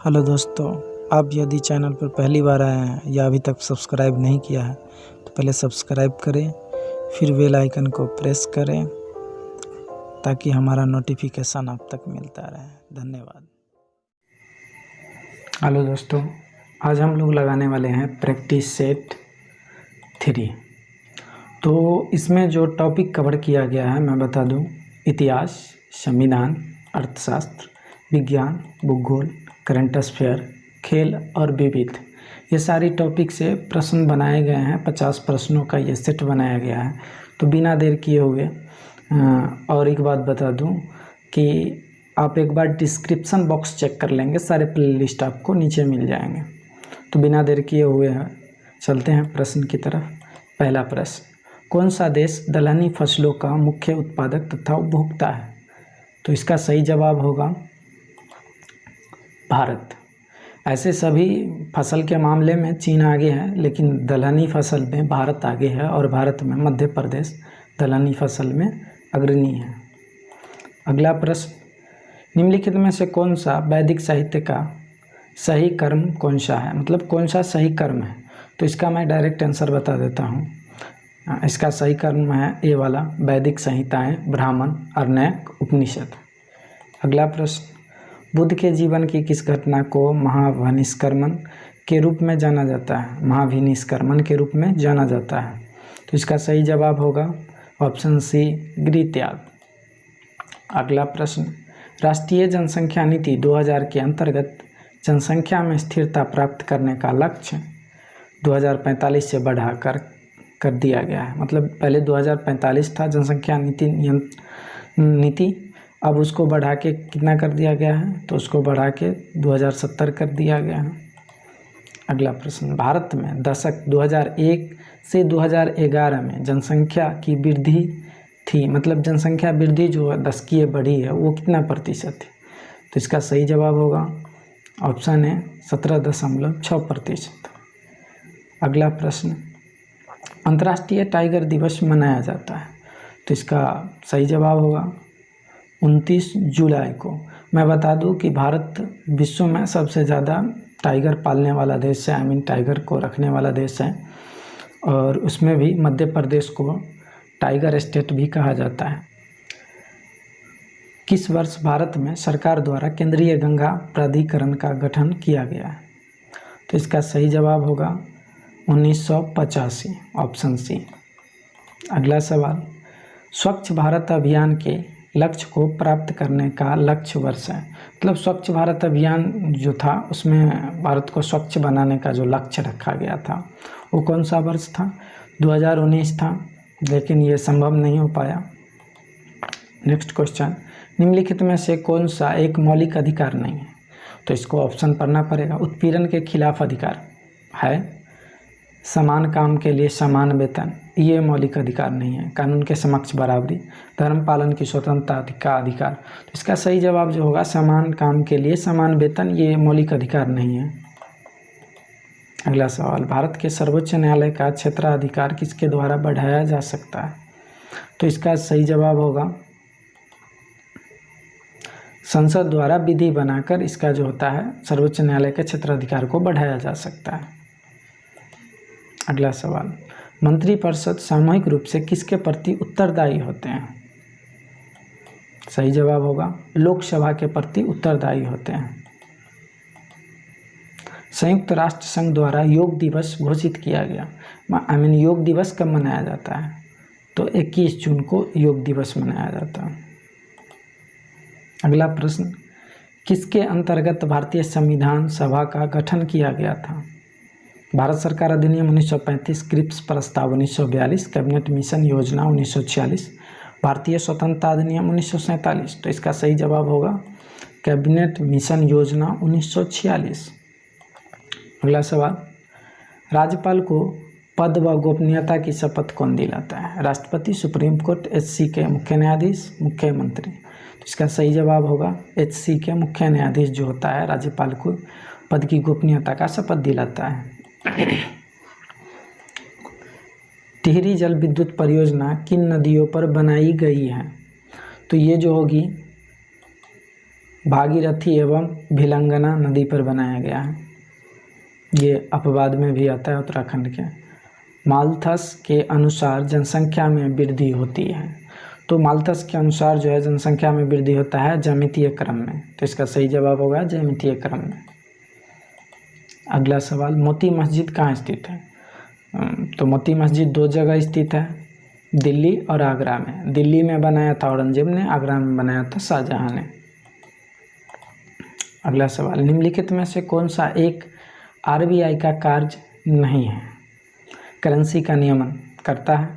Hello दोस्तों, आप यदि चैनल पर पहली बार आए हैं या अभी तक सब्सक्राइब नहीं किया है तो पहले सब्सक्राइब करें, फिर बेल आइकन को प्रेस करें ताकि हमारा नोटिफिकेशन आप तक मिलता रहे। धन्यवाद। हेलो दोस्तों, आज हम लोग लगाने वाले हैं प्रैक्टिस सेट 3। तो इसमें जो टॉपिक कवर किया गया है मैं बता दूं, इतिहास, संविधान, अर्थशास्त्र, विज्ञान, भूगोल, करंट अफेयर, खेल और विविध, ये सारी टॉपिक से प्रश्न बनाए गए हैं। 50 प्रश्नों का ये सेट बनाया गया है। तो बिना देर किए हुए और एक बात बता दूं कि आप एक बार डिस्क्रिप्शन बॉक्स चेक कर लेंगे, सारे प्लेलिस्ट आपको नीचे मिल जाएंगे। तो बिना देर किए हुए चलते हैं प्रश्न की तरफ। पहला प्रश्न, कौन सा देश दलहनी फसलों का मुख्य उत्पादक तथा उपभोक्ता है? तो इसका सही जवाब होगा भारत। ऐसे सभी फसल के मामले में चीन आगे है, लेकिन दलहनी फसल में भारत आगे है और भारत में मध्य प्रदेश दलहनी फसल में अग्रणी है। अगला प्रश्न, निम्नलिखित में से कौन सा वैदिक साहित्य का सही कर्म कौन सा है? मतलब कौन सा सही कर्म है? तो इसका मैं डायरेक्ट आंसर बता देता हूँ। इसका सही कर्म है ए वाला, वैदिक संहिताएं, ब्राह्मण, अर्ण्यक, उपनिषद। अगला प्रश्न, बुद्ध के जीवन की किस घटना को महाविनिष्क्रमण के रूप में जाना जाता है? महाविनिष्क्रमण के रूप में जाना जाता है। तो इसका सही जवाब होगा ऑप्शन सी, गृह त्याग। अगला प्रश्न, राष्ट्रीय जनसंख्या नीति 2000 के अंतर्गत जनसंख्या में स्थिरता प्राप्त करने का लक्ष्य 2045 से बढ़ाकर कर दिया गया है। मतलब पहले 2045 था जनसंख्या नीति, अब उसको बढ़ा के कितना कर दिया गया है? तो उसको बढ़ा के 2070 कर दिया गया है। अगला प्रश्न, भारत में दशक 2001 से 2011 में जनसंख्या की वृद्धि थी, मतलब जनसंख्या वृद्धि जो दशकीय बढ़ी है वो कितना प्रतिशत थी? तो इसका सही जवाब होगा ऑप्शन है 17.6%। अगला प्रश्न, अंतर्राष्ट्रीय टाइगर दिवस मनाया जाता है। तो इसका सही जवाब होगा 29 जुलाई को। मैं बता दूं कि भारत विश्व में सबसे ज़्यादा टाइगर पालने वाला देश है, टाइगर को रखने वाला देश है, और उसमें भी मध्य प्रदेश को टाइगर स्टेट भी कहा जाता है। किस वर्ष भारत में सरकार द्वारा केंद्रीय गंगा प्राधिकरण का गठन किया गया है? तो इसका सही जवाब होगा 1985, ऑप्शन सी। अगला सवाल, स्वच्छ भारत अभियान के लक्ष्य को प्राप्त करने का लक्ष्य वर्ष है। मतलब स्वच्छ भारत अभियान जो था उसमें भारत को स्वच्छ बनाने का जो लक्ष्य रखा गया था वो कौन सा वर्ष था? 2019 था, लेकिन ये संभव नहीं हो पाया। नेक्स्ट क्वेश्चन, निम्नलिखित में से कौन सा एक मौलिक अधिकार नहीं है? तो इसको ऑप्शन पढ़ना पड़ेगा। उत्पीड़न के खिलाफ अधिकार है, समान काम के लिए समान वेतन, ये मौलिक अधिकार नहीं है। कानून के समक्ष बराबरी, धर्म पालन की स्वतंत्रता का अधिकार। तो इसका सही जवाब जो होगा समान काम के लिए समान वेतन, ये मौलिक अधिकार नहीं है। अगला सवाल, भारत के सर्वोच्च न्यायालय का क्षेत्राधिकार किसके द्वारा बढ़ाया जा सकता है? तो इसका सही जवाब होगा संसद द्वारा विधि बनाकर इसका जो होता है सर्वोच्च न्यायालय के क्षेत्राधिकार को बढ़ाया जा सकता है। अगला सवाल, मंत्रिपरिषद सामूहिक रूप से किसके प्रति उत्तरदायी होते हैं? सही जवाब होगा लोकसभा के प्रति उत्तरदायी होते हैं। संयुक्त राष्ट्र संघ द्वारा योग दिवस घोषित किया गया, योग दिवस कब मनाया जाता है? तो 21 जून को योग दिवस मनाया जाता है। अगला प्रश्न, किसके अंतर्गत भारतीय संविधान सभा का गठन किया गया था? भारत सरकार अधिनियम 1935, क्रिप्स प्रस्ताव 1942, कैबिनेट मिशन योजना 1946, भारतीय स्वतंत्रता अधिनियम 1947। तो इसका सही जवाब होगा कैबिनेट मिशन योजना 1946। अगला सवाल, राज्यपाल को पद व गोपनीयता की शपथ कौन दिलाता है? राष्ट्रपति, सुप्रीम कोर्ट, एचसी के मुख्य न्यायाधीश, मुख्यमंत्री। तो इसका सही जवाब होगा एचसी के मुख्य न्यायाधीश जो होता है राज्यपाल को पद की गोपनीयता का शपथ दिलाता है। टिहरी जल विद्युत परियोजना किन नदियों पर बनाई गई है? तो ये जो होगी भागीरथी एवं भिलंगना नदी पर बनाया गया है। ये अपवाद में भी आता है उत्तराखंड के। मालथस के अनुसार जनसंख्या में वृद्धि होती है। तो मालथस के अनुसार जो है जनसंख्या में वृद्धि होता है ज्यामितीय क्रम में। तो इसका सही जवाब होगा ज्यामितीय क्रम में। अगला सवाल, मोती मस्जिद कहाँ स्थित है? तो मोती मस्जिद दो जगह स्थित है, दिल्ली और आगरा में। दिल्ली में बनाया था औरंगजेब ने, आगरा में बनाया था शाहजहां ने। अगला सवाल, निम्नलिखित में से कौन सा एक आरबीआई का कार्य नहीं है? करेंसी का नियमन करता है,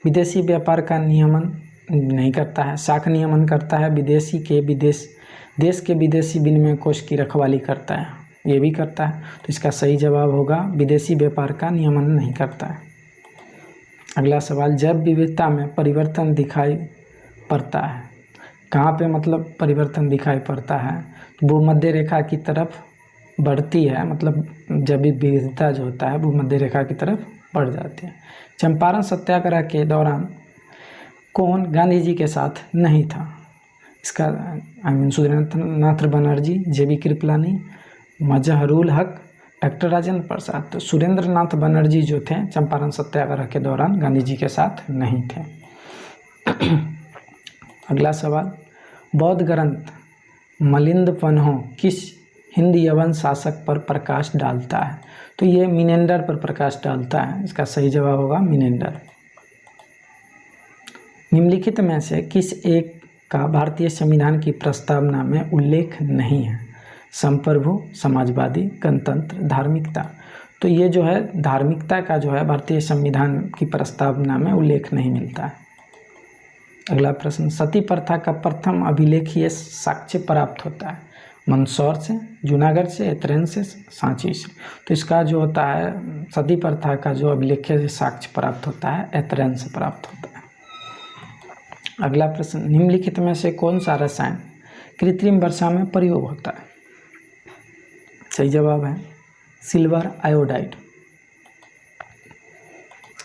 विदेशी व्यापार का नियमन नहीं करता है, शाख नियमन करता है, देश के विदेशी विनिमय कोष की रखवाली करता है, ये भी करता है। तो इसका सही जवाब होगा विदेशी व्यापार का नियमन नहीं करता है। अगला सवाल, जैव विविधता में परिवर्तन दिखाई पड़ता है, कहाँ पे मतलब परिवर्तन दिखाई पड़ता है? भूमध्य रेखा की तरफ बढ़ती है, मतलब जैव विविधता जो होता है भूमध्य रेखा की तरफ बढ़ जाती है। चंपारण सत्याग्रह के दौरान कौन गांधी जी के साथ नहीं था? इसका सुरेंद्रनाथ बनर्जी, जेबी कृपलानी, मजहरूल हक, डॉक्टर राजेंद्र प्रसाद। तो सुरेंद्रनाथ बनर्जी जो थे चंपारण सत्याग्रह के दौरान गांधी जी के साथ नहीं थे। अगला सवाल, बौद्ध ग्रंथ मिलिंद पन्हों किस हिंद यवन शासक पर प्रकाश डालता है? तो ये मिनेंडर पर प्रकाश डालता है। इसका सही जवाब होगा मिनेंडर। निम्नलिखित में से किस एक का भारतीय संविधान की प्रस्तावना में उल्लेख नहीं है? संप्रभु, समाजवादी, गणतंत्र, धार्मिकता। तो ये जो है धार्मिकता का जो है भारतीय संविधान की प्रस्तावना में उल्लेख नहीं मिलता है। अगला प्रश्न, सती प्रथा का प्रथम अभिलेखीय साक्ष्य प्राप्त होता है? मंदसौर से, जूनागढ़ से, एतरन से, सांची से। तो इसका जो होता है सती प्रथा का जो अभिलेखीय साक्ष्य प्राप्त होता है एतरन से प्राप्त होता है। अगला प्रश्न, निम्नलिखित में से कौन सा रसायन कृत्रिम वर्षा में प्रयोग होता है? सही जवाब है सिल्वर आयोडाइड।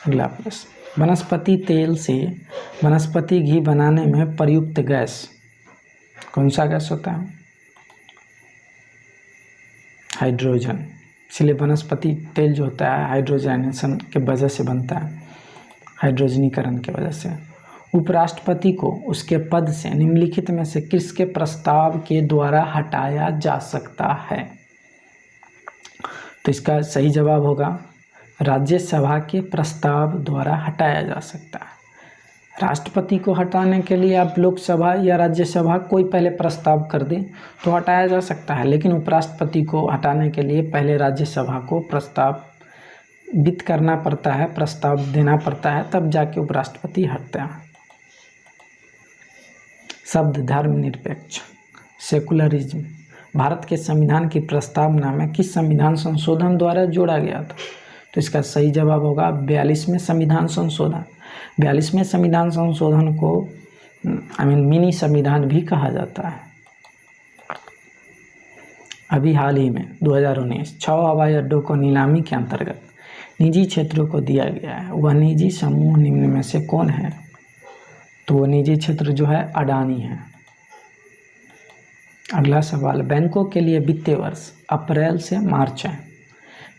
अगला प्रश्न, वनस्पति तेल से वनस्पति घी बनाने में प्रयुक्त गैस कौन सा गैस होता है? हाइड्रोजन। इसलिए वनस्पति तेल जो होता है हाइड्रोजनेशन के वजह से बनता है, हाइड्रोजनीकरण के वजह से। उपराष्ट्रपति को उसके पद से निम्नलिखित में से किसके प्रस्ताव के द्वारा हटाया जा सकता है? तो इसका सही जवाब होगा राज्यसभा के प्रस्ताव द्वारा हटाया जा सकता है। राष्ट्रपति को हटाने के लिए आप लोकसभा या राज्यसभा कोई पहले प्रस्ताव कर दें तो हटाया जा सकता है, लेकिन उपराष्ट्रपति को हटाने के लिए पहले राज्यसभा को प्रस्तावित करना पड़ता है, प्रस्ताव देना पड़ता है, तब जाके उपराष्ट्रपति हटता है। शब्द धर्मनिरपेक्ष, सेकुलरिज्म भारत के संविधान की प्रस्तावना में किस संविधान संशोधन द्वारा जोड़ा गया था? तो इसका सही जवाब होगा 42वें संविधान संशोधन। 42वें संविधान संशोधन को मिनी संविधान भी कहा जाता है। अभी हाल ही में 2019 6 हवाई अड्डों को नीलामी के अंतर्गत निजी क्षेत्रों को दिया गया है। वह निजी समूह निम्न में से कौन है? तो वो निजी क्षेत्र जो है अडानी है। अगला सवाल, बैंकों के लिए वित्तीय वर्ष अप्रैल से मार्च है,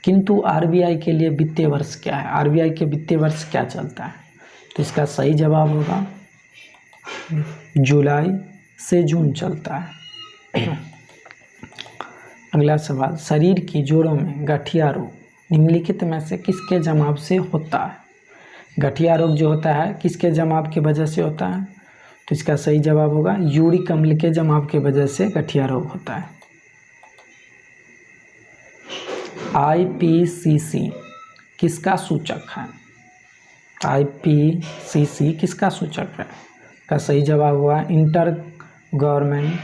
किंतु आरबीआई के लिए वित्तीय वर्ष क्या है? आरबीआई के वित्तीय वर्ष क्या चलता है? तो इसका सही जवाब होगा जुलाई से जून चलता है। अगला सवाल, शरीर की जोड़ों में गठिया रोग निम्नलिखित में से किसके जमाव से होता है? गठिया रोग जो होता है किसके जमाव की वजह से होता है? तो इसका सही जवाब होगा यूरिक अम्ल के जमाव की वजह से गठिया रोग होता है। आईपीसीसी किसका सूचक है? आईपीसीसी किसका सूचक है? का सही जवाब हुआ inter government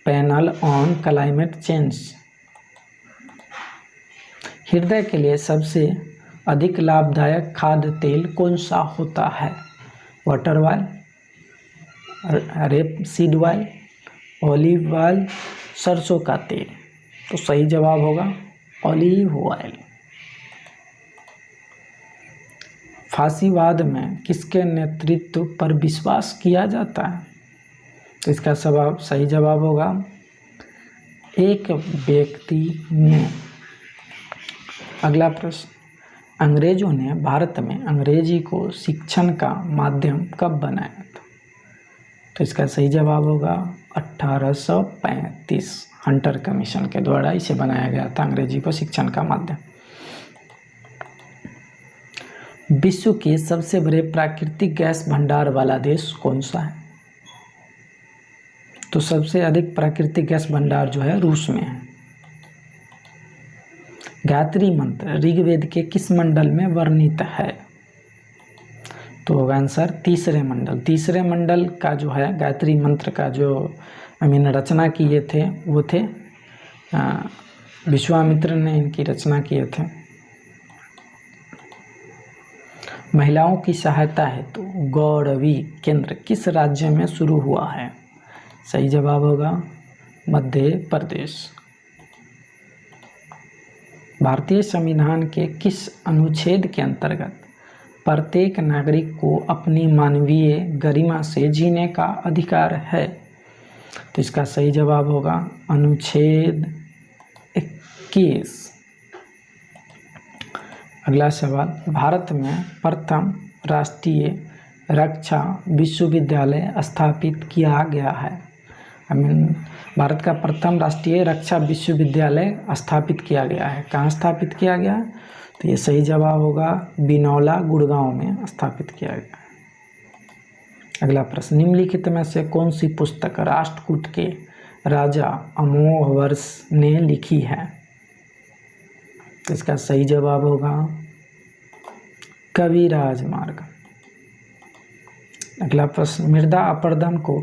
panel on climate change. हृदय के लिए सबसे अधिक लाभदायक खाद्य तेल कौन सा होता है? Water oil, rapeseed oil, olive oil, सरसों का तेल। तो सही जवाब होगा ऑलिव ऑयल। फांसीवाद में किसके नेतृत्व पर विश्वास किया जाता है? तो इसका सही जवाब होगा एक व्यक्ति ने। अगला प्रश्न, अंग्रेजों ने भारत में अंग्रेजी को शिक्षण का माध्यम कब बनाया था? तो इसका सही जवाब होगा 1835। हंटर कमीशन के द्वारा इसे बनाया गया था, अंग्रेजी को शिक्षण का माध्यम। विश्व के सबसे बड़े प्राकृतिक गैस भंडार वाला देश कौन सा है? तो सबसे अधिक प्राकृतिक गैस भंडार जो है रूस में है। गायत्री मंत्र ऋग्वेद के किस मंडल में वर्णित है? तो होगा आंसर तीसरे मंडल। तीसरे मंडल का जो है गायत्री मंत्र का जो रचना किए थे वो थे विश्वामित्र ने इनकी रचना किए थे। महिलाओं की सहायता हेतु गौरवी केंद्र किस राज्य में शुरू हुआ है? सही जवाब होगा मध्य प्रदेश। भारतीय संविधान के किस अनुच्छेद के अंतर्गत प्रत्येक नागरिक को अपनी मानवीय गरिमा से जीने का अधिकार है? तो इसका सही जवाब होगा अनुच्छेद 21। अगला सवाल, भारत में प्रथम राष्ट्रीय रक्षा विश्वविद्यालय स्थापित किया गया है। भारत का प्रथम राष्ट्रीय रक्षा विश्वविद्यालय स्थापित किया गया है। कहाँ स्थापित किया गया है? तो ये सही जवाब होगा बिनौला गुड़गांव में स्थापित किया गया है। अगला प्रश्न, निम्नलिखित में से कौन सी पुस्तक राष्ट्रकूट के राजा अमोघवर्ष ने लिखी है? तो इसका सही जवाब होगा कविराज मार्ग। अगला प्रश्न, मृदा अपरदन को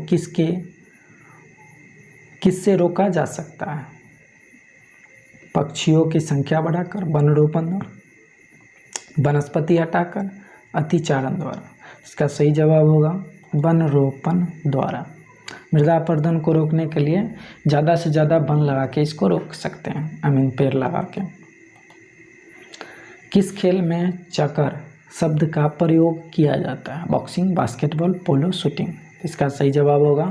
किससे रोका जा सकता है? पक्षियों की संख्या बढ़ाकर, वनरोपण द्वारा, वनस्पति हटाकर, अतिचारण द्वारा। इसका सही जवाब होगा वनरोपण द्वारा। मृदा अपरदन को रोकने के लिए ज़्यादा से ज़्यादा वन लगा के इसको रोक सकते हैं, पेड़ लगा के। किस खेल में चकर शब्द का प्रयोग किया जाता है? बॉक्सिंग, बास्केटबॉल, पोलो, शूटिंग। इसका सही जवाब होगा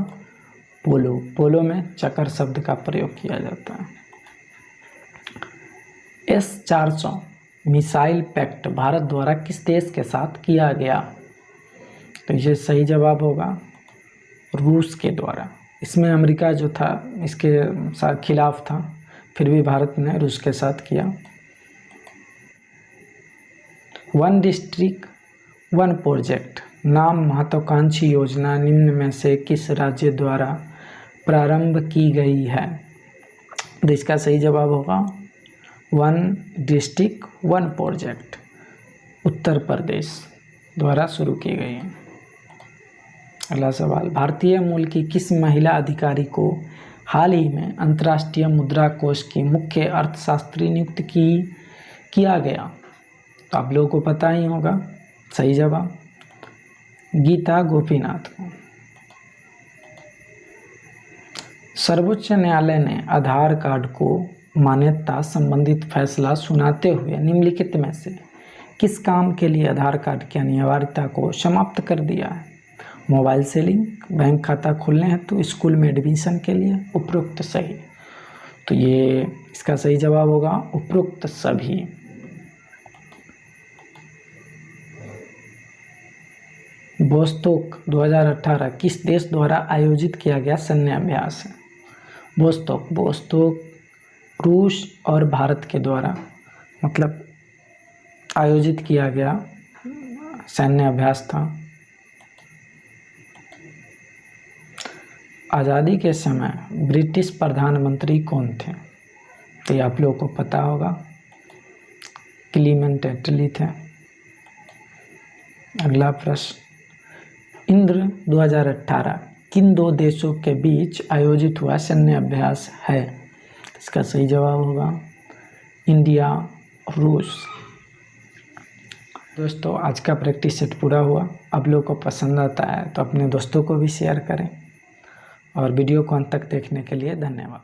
पोलो। पोलो में चकर शब्द का प्रयोग किया जाता है। S-400 मिसाइल पैक्ट भारत द्वारा किस देश के साथ किया गया? तो ये सही जवाब होगा रूस के द्वारा। इसमें अमेरिका जो था इसके साथ खिलाफ था, फिर भी भारत ने रूस के साथ किया। वन डिस्ट्रिक्ट वन प्रोजेक्ट नाम महत्वाकांक्षी योजना निम्न में से किस राज्य द्वारा प्रारंभ की गई है? तो इसका सही जवाब होगा one district one project Uttar Pradesh द्वारा शुरू की गई है। अगला सवाल, भारतीय मूल की किस महिला अधिकारी को हाल ही में अंतर्राष्ट्रीय मुद्रा कोष की मुख्य अर्थशास्त्री नियुक्त किया गया? तो आप लोगों को पता ही होगा। सही जवाब गीता गोपीनाथ को। सर्वोच्च न्यायालय ने आधार कार्ड को मान्यता संबंधित फैसला सुनाते हुए निम्नलिखित में से किस काम के लिए आधार कार्ड की अनिवार्यता को समाप्त कर दिया है? मोबाइल से लिंक, बैंक खाता खोलने हेतु, स्कूल में एडमिशन के लिए, उपरोक्त सही। तो ये इसका सही जवाब होगा उपरोक्त सभी। वोस्तोक 2018 किस देश द्वारा आयोजित किया गया सैन्य अभ्यास है? वोस्तोक रूस और भारत के द्वारा आयोजित किया गया सैन्य अभ्यास था। आज़ादी के समय ब्रिटिश प्रधानमंत्री कौन थे? तो ये आप लोगों को पता होगा, क्लीमेंट एटली थे। अगला प्रश्न, इंद्र 2018 किन दो देशों के बीच आयोजित हुआ सैन्य अभ्यास है? इसका सही जवाब होगा इंडिया और रूस। दोस्तों, आज का प्रैक्टिस सेट पूरा हुआ। आप लोगों को पसंद आता है तो अपने दोस्तों को भी शेयर करें और वीडियो को अंत तक देखने के लिए धन्यवाद।